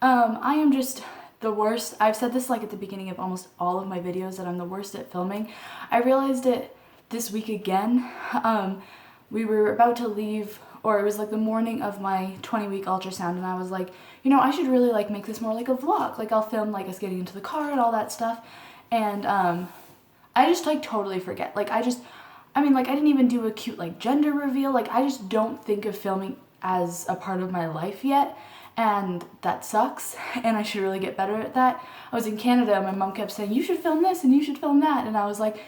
I am just the worst. I've said this like at the beginning of almost all of my videos that I'm the worst at filming. I realized it this week again. We were about to leave, or it was like the morning of my 20-week ultrasound, and I was like, you know, I should really like make this more like a vlog. Like I'll film like us getting into the car and all that stuff. And I just like totally forget. Like I didn't even do a cute like gender reveal. Like I just don't think of filming as a part of my life yet, and that sucks, and I should really get better at that. I was in Canada and my mom kept saying, you should film this and you should film that, and I was like,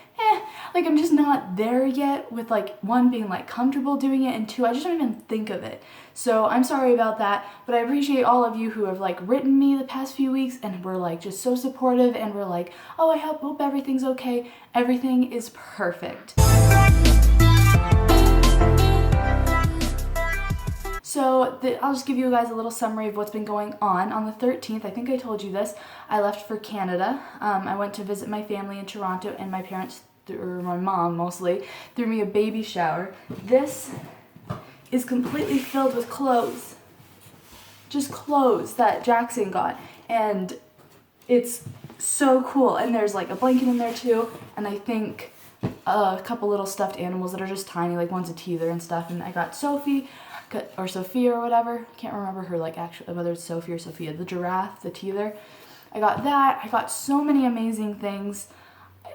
like I'm just not there yet with like one, being like comfortable doing it, and two, I just don't even think of it. So I'm sorry about that, but I appreciate all of you who have like written me the past few weeks and were like just so supportive and were like, oh, I hope everything's okay. Everything is perfect. So I'll just give you guys a little summary of what's been going on. On the 13th, I think I told you this, I left for Canada. I went to visit my family in Toronto, and my parents, or my mom mostly, threw me a baby shower. This is completely filled with clothes. Just clothes that Jackson got. And it's so cool. And there's like a blanket in there too, and I think a couple little stuffed animals that are just tiny, like one's a teether and stuff. And I got Sophie, or Sophia or whatever, can't remember her like actually, whether it's Sophie or Sophia, the giraffe, the teether. I got that. I got so many amazing things.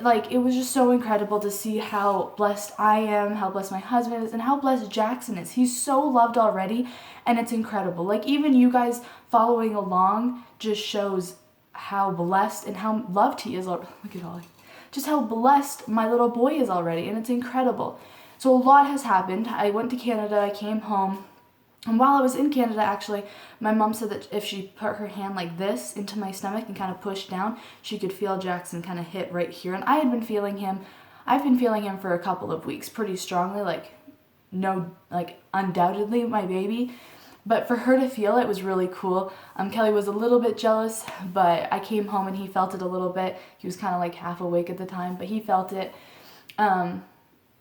Like it was just so incredible to see how blessed I am, how blessed my husband is, and how blessed Jackson is. He's so loved already, and it's incredible. Like even you guys following along just shows how blessed and how loved he is. Look at Ollie. Just how blessed my little boy is already, and it's incredible. So a lot has happened. I went to Canada, I came home, and while I was in Canada, actually, my mom said that if she put her hand like this into my stomach and kind of pushed down, she could feel Jackson kind of hit right here. And I've been feeling him for a couple of weeks pretty strongly, like undoubtedly my baby. But for her to feel it was really cool. Kelly was a little bit jealous, but I came home and he felt it a little bit. He was kind of like half awake at the time, but he felt it.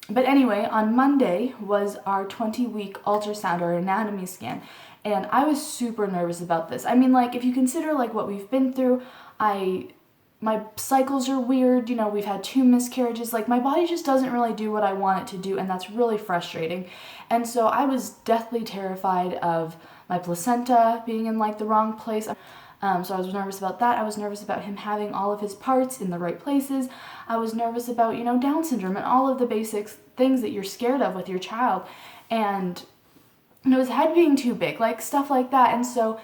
But anyway, on Monday was our 20-week ultrasound, or anatomy scan, and I was super nervous about this. I mean, like, if you consider like what we've been through, my cycles are weird, you know, we've had 2 miscarriages, like my body just doesn't really do what I want it to do, and that's really frustrating. And so I was deathly terrified of my placenta being in like the wrong place. So I was nervous about that. I was nervous about him having all of his parts in the right places. I was nervous about, you know, Down syndrome and all of the basic things that you're scared of with your child. And you know, his head being too big, like stuff like that. And so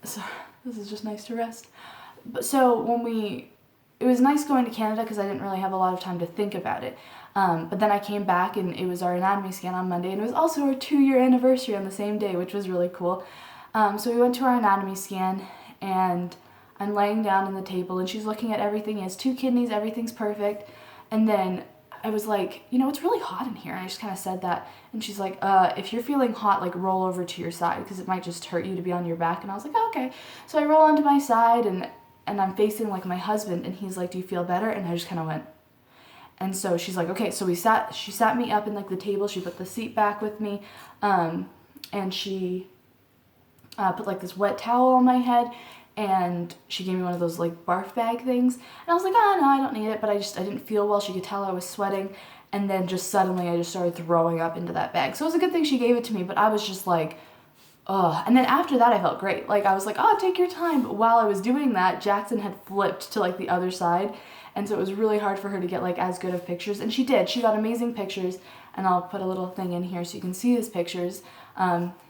this is just nice to rest. But so it was nice going to Canada because I didn't really have a lot of time to think about it. But then I came back and it was our anatomy scan on Monday, and it was also our 2-year anniversary on the same day, which was really cool. So we went to our anatomy scan, and I'm laying down on the table and she's looking at everything. He has 2 kidneys, everything's perfect. And then I was like, you know, it's really hot in here. And I just kind of said that. And she's like, if you're feeling hot, like roll over to your side because it might just hurt you to be on your back. And I was like, oh, okay. So I roll onto my side and I'm facing like my husband, and he's like, do you feel better? And I just kind of went. And so she's like, okay. So she sat me up in like the table. She put the seat back with me. And she put like this wet towel on my head, and she gave me one of those like barf bag things, and I was like, oh no, I don't need it, but I didn't feel well. She could tell I was sweating, and then just suddenly I just started throwing up into that bag. So it was a good thing she gave it to me, but I was just like, ugh. And then after that I felt great. Like I was like, oh, take your time. But while I was doing that, Jackson had flipped to like the other side, and so it was really hard for her to get like as good of pictures, and she did. She got amazing pictures, and I'll put a little thing in here so you can see his pictures.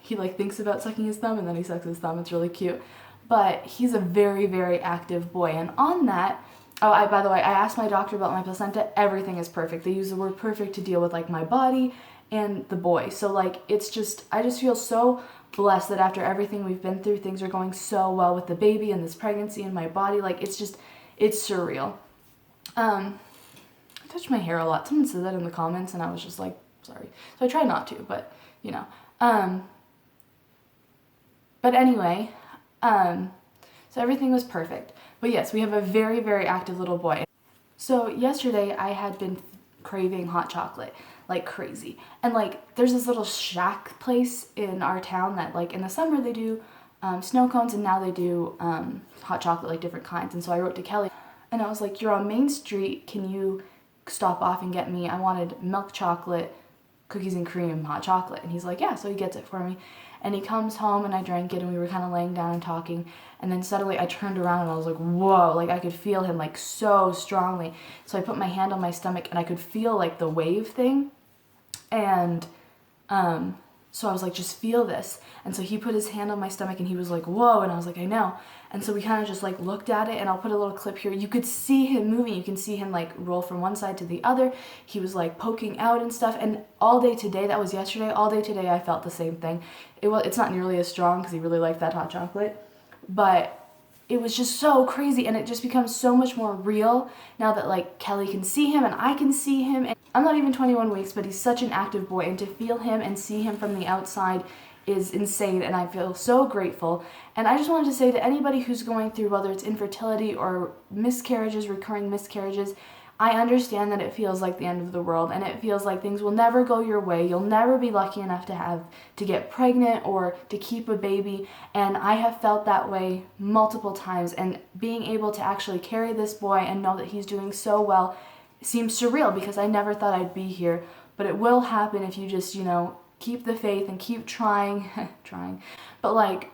He like thinks about sucking his thumb and then he sucks his thumb. It's really cute. But he's a very, very active boy. And on that, by the way, I asked my doctor about my placenta. Everything is perfect. They use the word perfect to deal with like my body and the boy. So like, I just feel so blessed that after everything we've been through, things are going so well with the baby and this pregnancy and my body. Like it's surreal. I touched my hair a lot. Someone said that in the comments and I was just like, sorry. So I try not to, but you know. But anyway, so everything was perfect. But yes, we have a very, very active little boy. So yesterday I had been craving hot chocolate like crazy. And like there's this little shack place in our town that like in the summer they do snow cones, and now they do hot chocolate, like different kinds. And so I wrote to Kelly and I was like, you're on Main Street, can you stop off and get me, I wanted milk chocolate, cookies and cream, hot chocolate. And he's like, yeah, so he gets it for me. And he comes home and I drank it and we were kind of laying down and talking. And then suddenly I turned around and I was like, whoa, like I could feel him like so strongly. So I put my hand on my stomach and I could feel like the wave thing. And so I was like, just feel this. And so he put his hand on my stomach and he was like, whoa. And I was like, I know. And so we kind of just like looked at it, and I'll put a little clip here. You could see him moving. You can see him like roll from one side to the other. He was like poking out and stuff. And all day today, that was yesterday, all day today I felt the same thing. It's not nearly as strong because he really liked that hot chocolate. But it was just so crazy, and it just becomes so much more real now that like Kelly can see him and I can see him. And I'm not even 21 weeks, but he's such an active boy, and to feel him and see him from the outside is insane, and I feel so grateful. And I just wanted to say to anybody who's going through, whether it's infertility or miscarriages, recurring miscarriages, I understand that it feels like the end of the world, and it feels like things will never go your way. You'll never be lucky enough to get pregnant or to keep a baby, and I have felt that way multiple times. And being able to actually carry this boy and know that he's doing so well seems surreal because I never thought I'd be here. But it will happen if you just, keep the faith and keep trying, But like,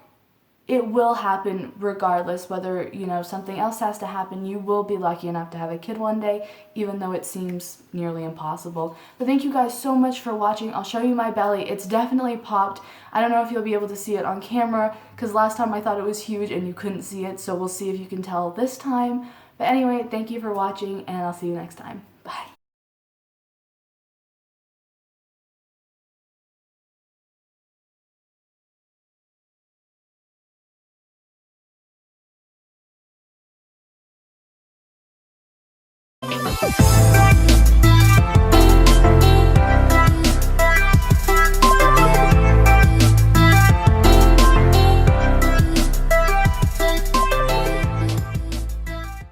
it will happen regardless, whether, something else has to happen. You will be lucky enough to have a kid one day, even though it seems nearly impossible. But thank you guys so much for watching. I'll show you my belly. It's definitely popped. I don't know if you'll be able to see it on camera, because last time I thought it was huge and you couldn't see it, so we'll see if you can tell this time. But anyway, thank you for watching, and I'll see you next time. Bye.